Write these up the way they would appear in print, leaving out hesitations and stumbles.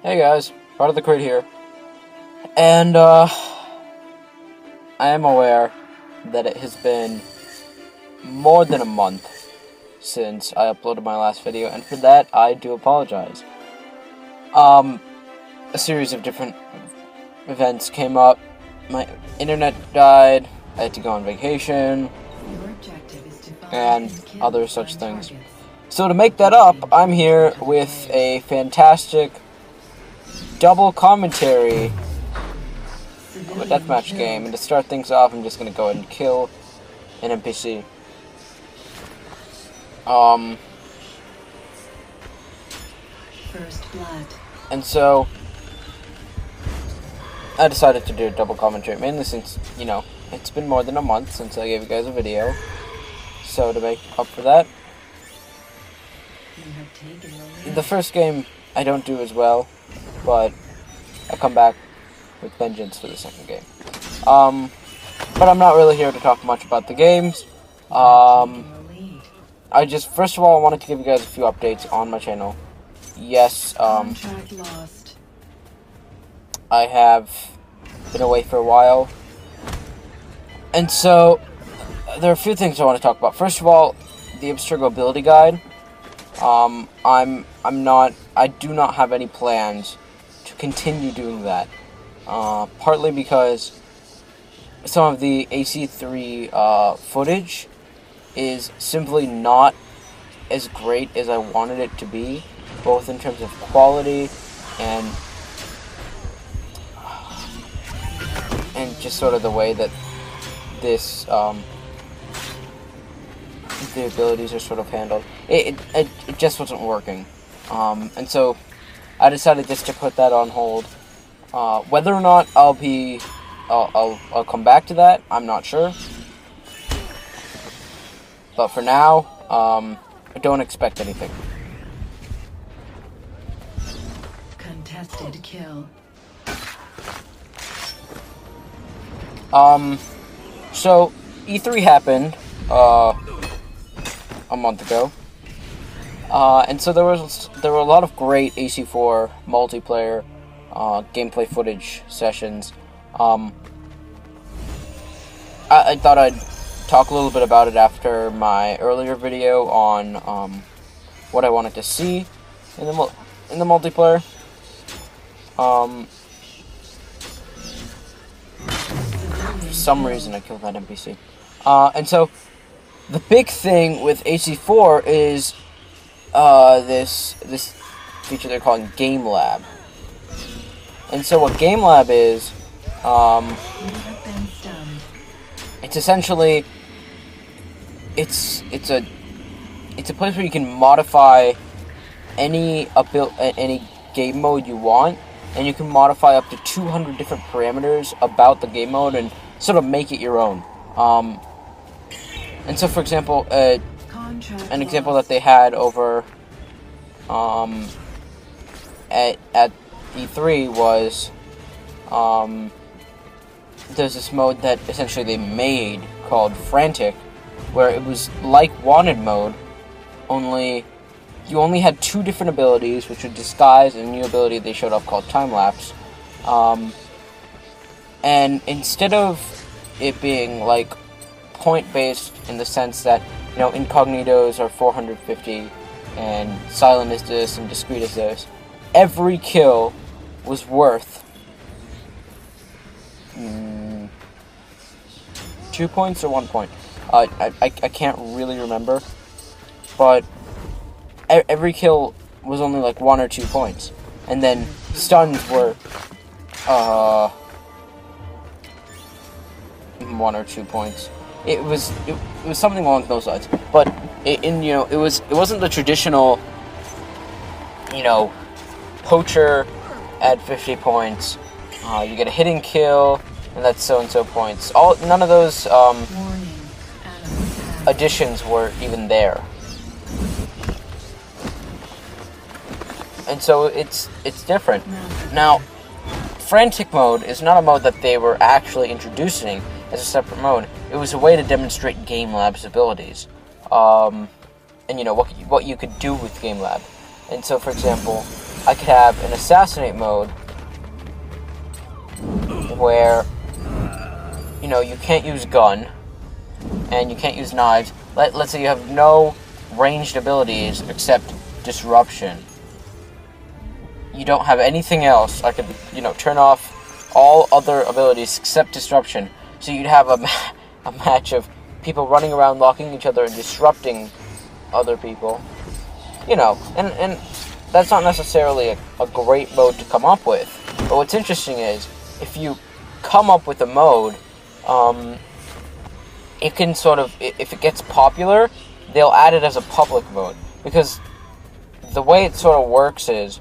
Hey guys, part of the crate here, and I am aware that it has been more than a month since I uploaded my last video, and for that I do apologize. A series of different events came up, my internet died, I had to go on vacation, and other such things. So to make that up, I'm here with a fantastic double commentary of a deathmatch game, and to start things off, I'm just gonna go ahead and kill an NPC. First blood. And so I decided to do a double commentary, mainly since, you know, it's been more than a month since I gave you guys a video. So to make up for that, the first game I don't do as well, but I come back with vengeance for the second game. But I'm not really here to talk much about the games. I just, first of all, I wanted to give you guys a few updates on my channel. Yes, I have been away for a while, and so there are a few things I want to talk about. First of all, the Abstergo ability guide. I do not have any plans to continue doing that. Partly because some of the AC3 footage is simply not as great as I wanted it to be, both in terms of quality and just sort of the way that this the abilities are sort of handled. It just wasn't working, and so I decided just to put that on hold. Whether or not I'll come back to that, I'm not sure. But for now, I don't expect anything. Contested kill. So E3 happened a month ago, and so there were a lot of great AC4 multiplayer gameplay footage sessions. I thought I'd talk a little bit about it after my earlier video on what I wanted to see in the multiplayer. For some reason, I killed that NPC. And so the big thing with AC4 is this feature they're calling Game Lab. And so what Game Lab is, it's essentially it's a place where you can modify any game mode you want, and you can modify up to 200 different parameters about the game mode and sort of make it your own. And so, for example, an example that they had over at E3 was there's this mode that essentially they made called Frantic, where it was like Wanted mode, only you only had two different abilities, which were Disguise and a new ability they showed off called Time Lapse. And instead of it being like point-based in the sense that, you know, incognitos are 450 and silent is this and discreet is this, every kill was worth 2 points or 1 point. I can't really remember, but every kill was only like 1 or 2 points, and then stuns were 1 or 2 points. It was something along those lines, but it wasn't the traditional, you know, poacher at 50 points. You get a hitting kill, and that's so and so points. None of those additions were even there, and so it's different. Now, Frantic mode is not a mode that they were actually introducing as a separate mode. It was a way to demonstrate Game Lab's abilities, and you know what you could do with Game Lab. And so, for example, I could have an assassinate mode where, you know, you can't use gun and you can't use knives. Let's say you have no ranged abilities except disruption. You don't have anything else. I could, you know, turn off all other abilities except disruption. So you'd have a match of people running around, locking each other, and disrupting other people. You know, and that's not necessarily a great mode to come up with. But what's interesting is, if you come up with a mode, it can sort of, if it gets popular, they'll add it as a public mode. Because the way it sort of works is,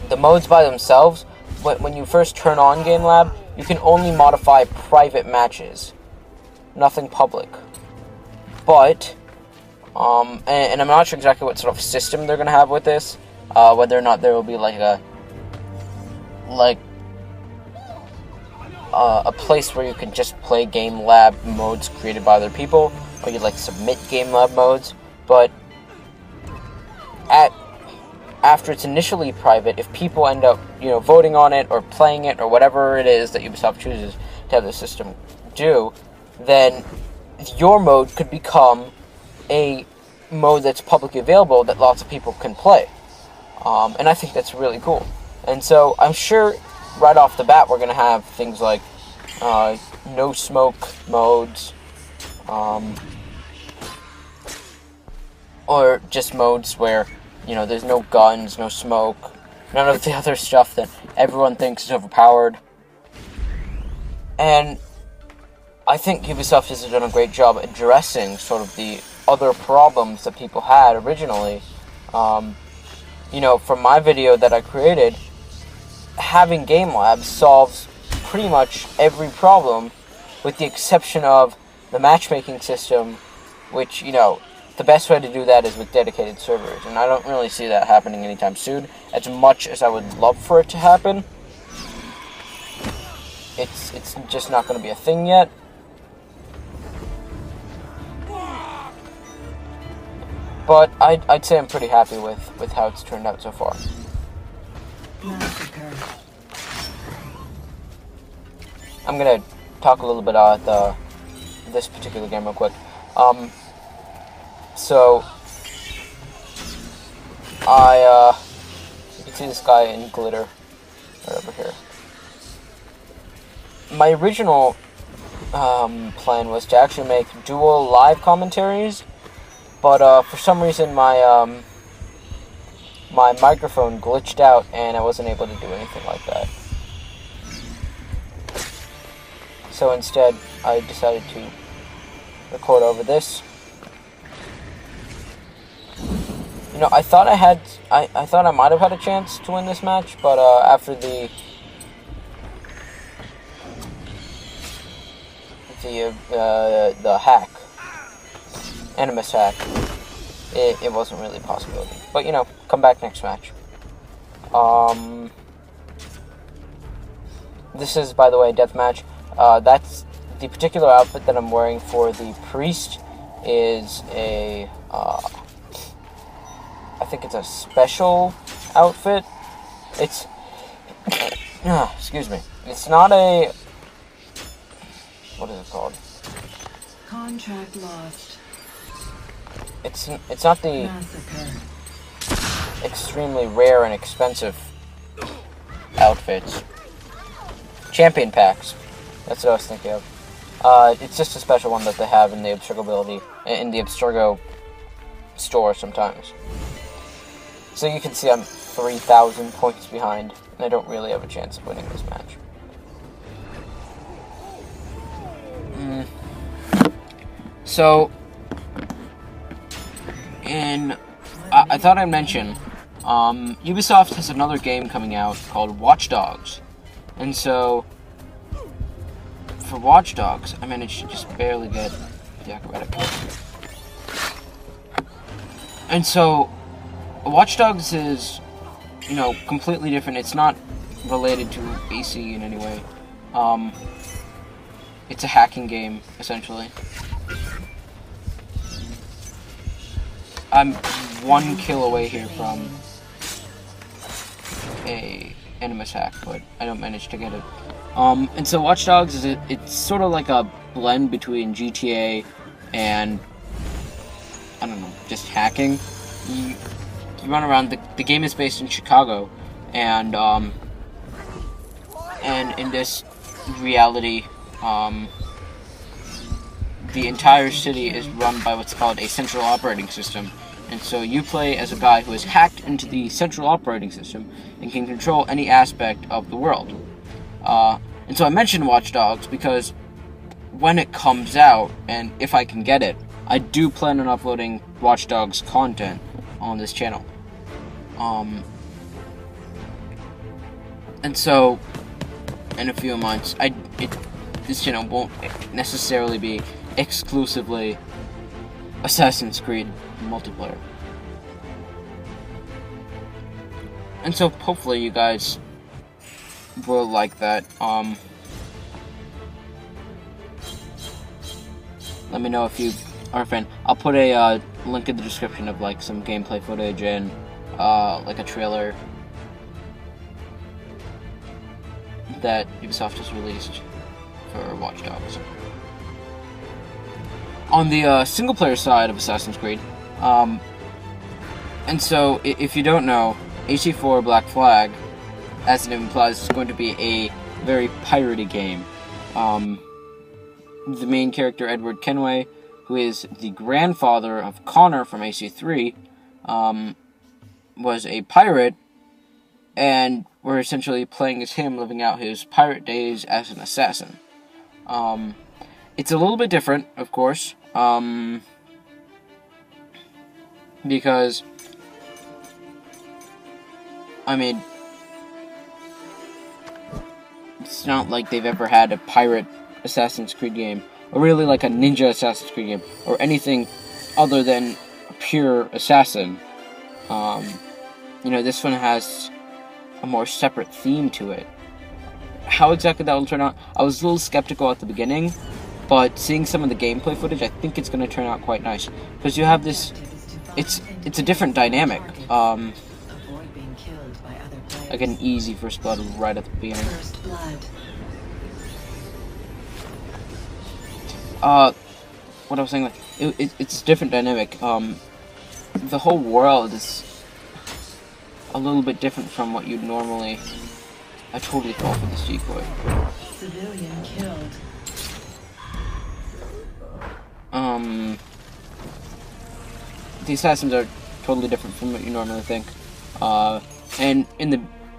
the modes by themselves, when you first turn on Game Lab, you can only modify private matches, nothing public. But, and I'm not sure exactly what sort of system they're going to have with this, whether or not there will be like a place where you can just play Game Lab modes created by other people, or you like submit Game Lab modes. But after it's initially private, if people end up, you know, voting on it or playing it or whatever it is that Ubisoft chooses to have the system do, then your mode could become a mode that's publicly available that lots of people can play. And I think that's really cool. And so I'm sure right off the bat we're going to have things like no smoke modes, or just modes where, you know, there's no guns, no smoke, none of the other stuff that everyone thinks is overpowered. And I think Ubisoft has done a great job addressing sort of the other problems that people had originally. You know, from my video that I created, having Game Labs solves pretty much every problem, with the exception of the matchmaking system, which, you know, the best way to do that is with dedicated servers, and I don't really see that happening anytime soon. As much as I would love for it to happen, it's just not going to be a thing yet. But I'd say I'm pretty happy with how it's turned out so far. I'm gonna talk a little bit about this particular game real quick. So you can see this guy in glitter right over here. My original plan was to actually make dual live commentaries, but for some reason my my microphone glitched out and I wasn't able to do anything like that. So instead, I decided to record over this. You know, I thought I might have had a chance to win this match, but after the hack, Animus hack, it wasn't really a possibility. But, you know, come back next match. This is, by the way, Deathmatch. That's the particular outfit that I'm wearing for the priest is a, I think it's a special outfit. It's, excuse me. It's not a, what is it called? Contract lost. It's not the Massacre. extremely rare and expensive outfits. Champion packs. That's what I was thinking of. It's just a special one that they have in the Abstergo store sometimes. So you can see I'm 3,000 points behind, and I don't really have a chance of winning this match. So, I thought I'd mention, Ubisoft has another game coming out called Watch Dogs. And so, for Watch Dogs, I managed to just barely get the acrobatic. And so, Watch Dogs is, you know, completely different. It's not related to AC in any way. It's a hacking game, essentially. I'm 1 kill away here from a Animus hack, but I don't manage to get it. And so Watch Dogs it's sort of like a blend between GTA and, I don't know, just hacking. You run around. The game is based in Chicago, and in this reality, the entire city is run by what's called a central operating system. And so you play as a guy who has hacked into the central operating system and can control any aspect of the world. And so I mentioned Watch Dogs because when it comes out, and if I can get it, I do plan on uploading Watch Dogs content on this channel. And so, in a few months, this channel won't necessarily be exclusively Assassin's Creed multiplayer. And so hopefully you guys will like that. Let me know if you are a fan. I'll put a link in the description of like some gameplay footage and like a trailer that Ubisoft has released for Watch Dogs. On the single-player side of Assassin's Creed, and so if you don't know, AC4 Black Flag, as it implies, is going to be a very piratey game. The main character, Edward Kenway, who is the grandfather of Connor from AC3, was a pirate, and we're essentially playing as him, living out his pirate days as an assassin. It's a little bit different, of course, because, I mean, it's not like they've ever had a pirate Assassin's Creed game, or really like a ninja Assassin's Creed game, or anything other than a pure assassin. You know, this one has a more separate theme to it. How exactly that will turn out, I was a little skeptical at the beginning, but seeing some of the gameplay footage, I think it's going to turn out quite nice. Because you have this, it's a different dynamic. Like an easy first blood right at the beginning. What I was saying, like, it's a different dynamic. The whole world is a little bit different from what you'd normally. I totally fall for this decoy. Civilian killed. The assassins are totally different from what you normally think. And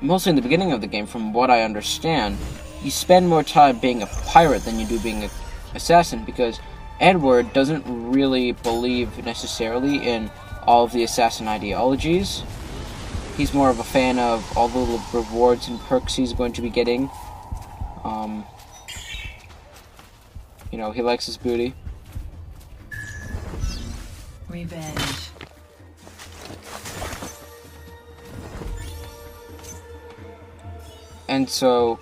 mostly in the beginning of the game, from what I understand, you spend more time being a pirate than you do being an assassin, because Edward doesn't really believe necessarily in all of the assassin ideologies. He's more of a fan of all the little rewards and perks he's going to be getting. You know, he likes his booty. Revenge. And so,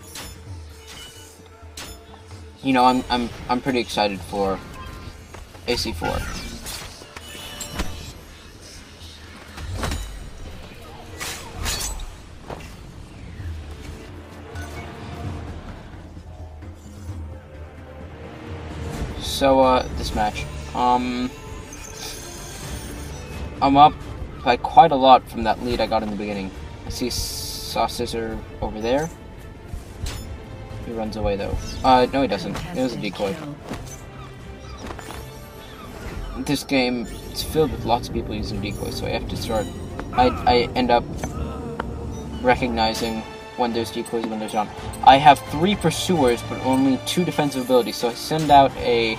you know, I'm pretty excited for AC4. So, this match. I'm up by quite a lot from that lead I got in the beginning. I saw Scissor over there. He runs away, though. No he doesn't. It was a decoy. This game is filled with lots of people using decoys, so I have to start. I end up recognizing when there's decoys and when there's not. I have 3 pursuers, but only 2 defensive abilities, so I send out a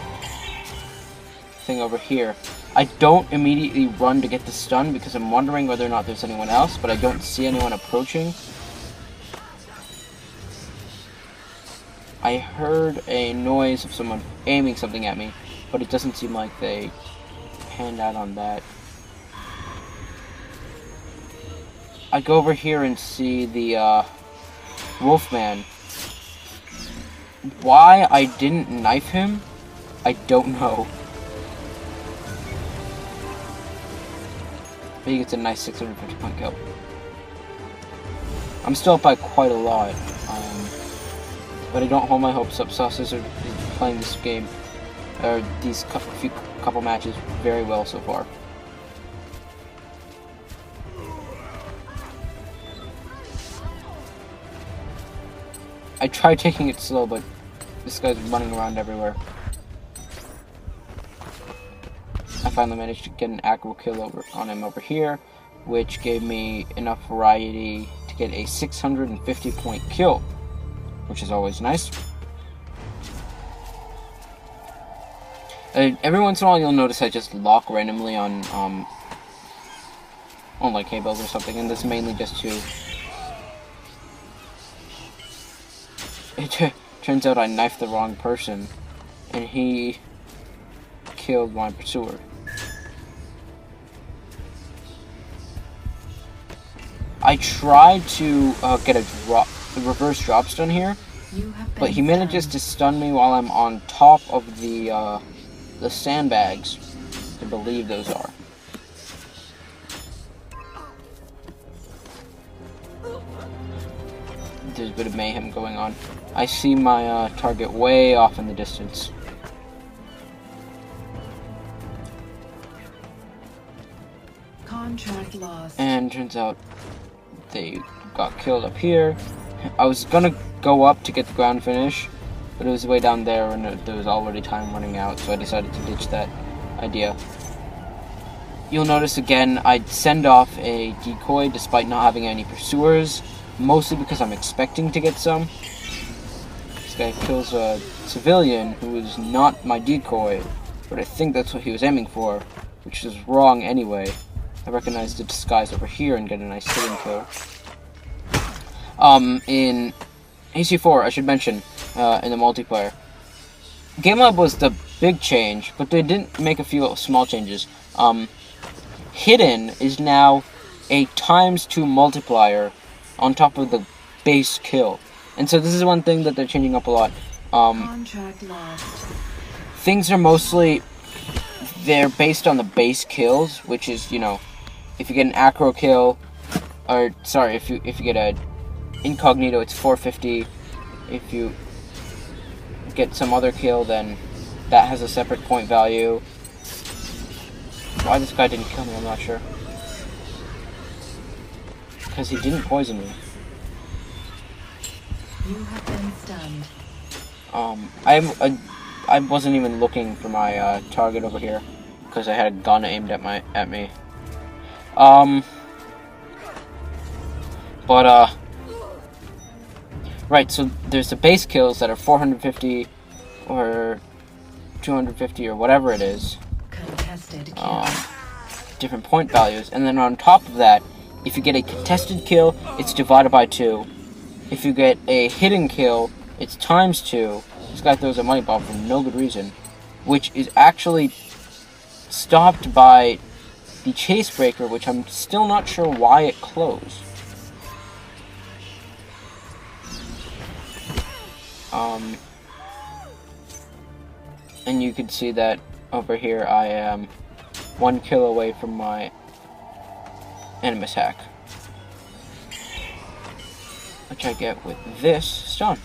thing over here. I don't immediately run to get the stun because I'm wondering whether or not there's anyone else, but I don't see anyone approaching. I heard a noise of someone aiming something at me, but it doesn't seem like they panned out on that. I go over here and see the Wolfman. Why I didn't knife him, I don't know. he gets a nice 650 point kill. I'm still up by quite a lot, but I don't hold my hopes up. Sauces is playing this game, or these couple matches, very well so far. I tried taking it slow, but this guy's running around everywhere. I finally managed to get an aggro kill on him over here, which gave me enough variety to get a 650 point kill, which is always nice. Every once in a while you'll notice I just lock randomly on like K-Bells or something, and this is mainly just to... It turns out I knifed the wrong person, and he killed my pursuer. I tried to get a reverse drop stun here, but he manages to stun me while I'm on top of the sandbags, I believe those are. There's a bit of mayhem going on. I see my target way off in the distance. Contract lost. And turns out they got killed up here. I was gonna go up to get the ground finish, but it was way down there and there was already time running out, so I decided to ditch that idea. You'll notice again, I send off a decoy despite not having any pursuers, mostly because I'm expecting to get some. This guy kills a civilian who is not my decoy, but I think that's what he was aiming for, which is wrong anyway. I recognize the disguise over here and get a nice hitting kill. In AC4, I should mention, in the multiplayer, GameLab was the big change, but they didn't make a few small changes. Hidden is now a ×2 multiplier on top of the base kill. And so this is one thing that they're changing up a lot. Contract lost. Things are mostly, they're based on the base kills, which is, you know, if you get an acro kill, or sorry, if you get a incognito, it's 450. If you get some other kill, then that has a separate point value. Why this guy didn't kill me, I'm not sure. Because he didn't poison me. You have been stunned. I wasn't even looking for my target over here because I had a gun aimed at me. Right, so there's the base kills that are 450 or 250 or whatever it is. Contested kill. Different point values, and then on top of that, if you get a contested kill, it's divided by 2. If you get a hidden kill, it's ×2. This guy throws a money bomb for no good reason, which is actually stopped by the chase breaker, which I'm still not sure why it closed. And you can see that over here I am 1 kill away from my Animus hack, which I get with this stun.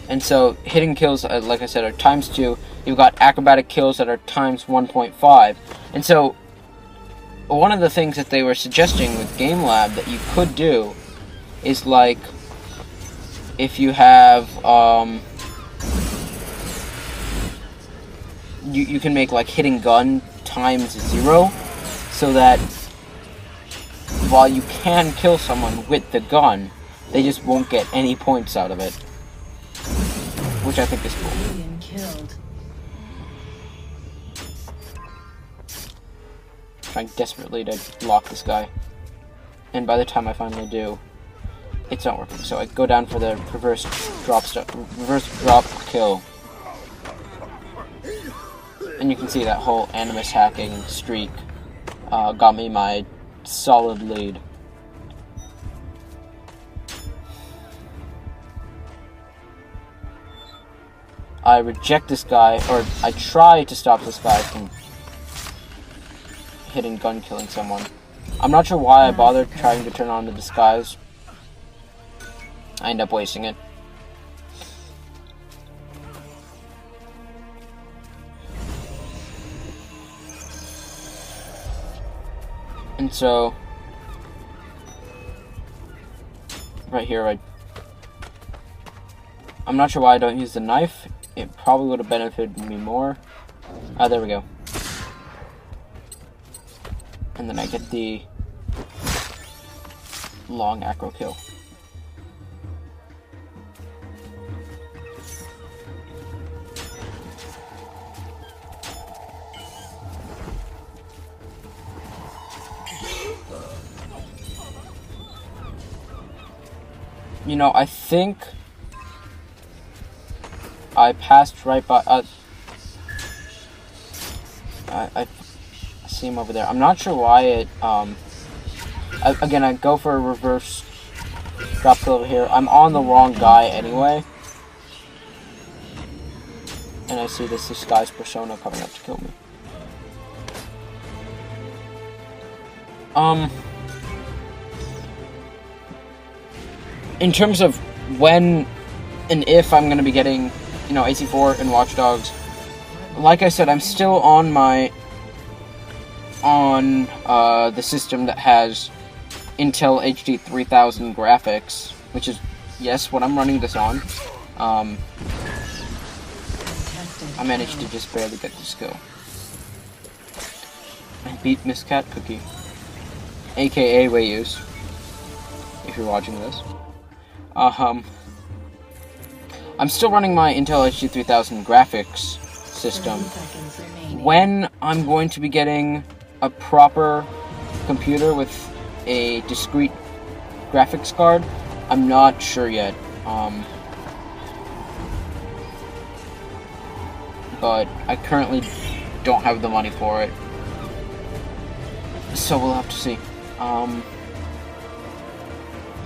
And so hitting kills, like I said, are ×2. You've got acrobatic kills that are ×1.5. And so one of the things that they were suggesting with GameLab that you could do is, like, if you have you can make like hitting gun ×0, so that while you can kill someone with the gun, they just won't get any points out of it, which I think is cool. Killed. Trying desperately to block this guy, and by the time I finally do, it's not working. So I go down for the reverse drop kill, and you can see that whole Animus hacking streak got me my solid lead. I reject this guy, or I try to stop this guy from hitting gun killing someone. I'm not sure why I bothered trying to turn on the disguise. I end up wasting it. And so, right here, I'm not sure why I don't use the knife. It probably would have benefited me more. Ah, there we go. And then I get the long acro kill. You know, I think I passed right by. I see him over there. I'm not sure why it. Again, I go for a reverse drop kill over here. I'm on the wrong guy anyway, and I see this disguised persona coming up to kill me. In terms of when and if I'm going to be getting, you know, AC4 and Watch Dogs, like I said, I'm still on the system that has Intel HD 3000 graphics, which is, yes, what I'm running this on. I managed to just barely get this kill. I beat Miss Cat Cookie, aka Wayus, if you're watching this. I'm still running my Intel HD 3000 graphics system. When I'm going to be getting a proper computer with a discrete graphics card, I'm not sure yet. But I currently don't have the money for it. So we'll have to see.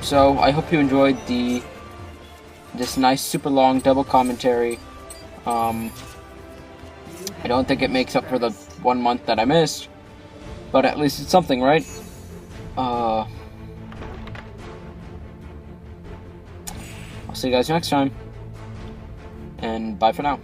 So I hope you enjoyed this nice super long double commentary. I don't think it makes up for the 1 month that I missed, but at least it's something, right? I'll see you guys next time, and bye for now.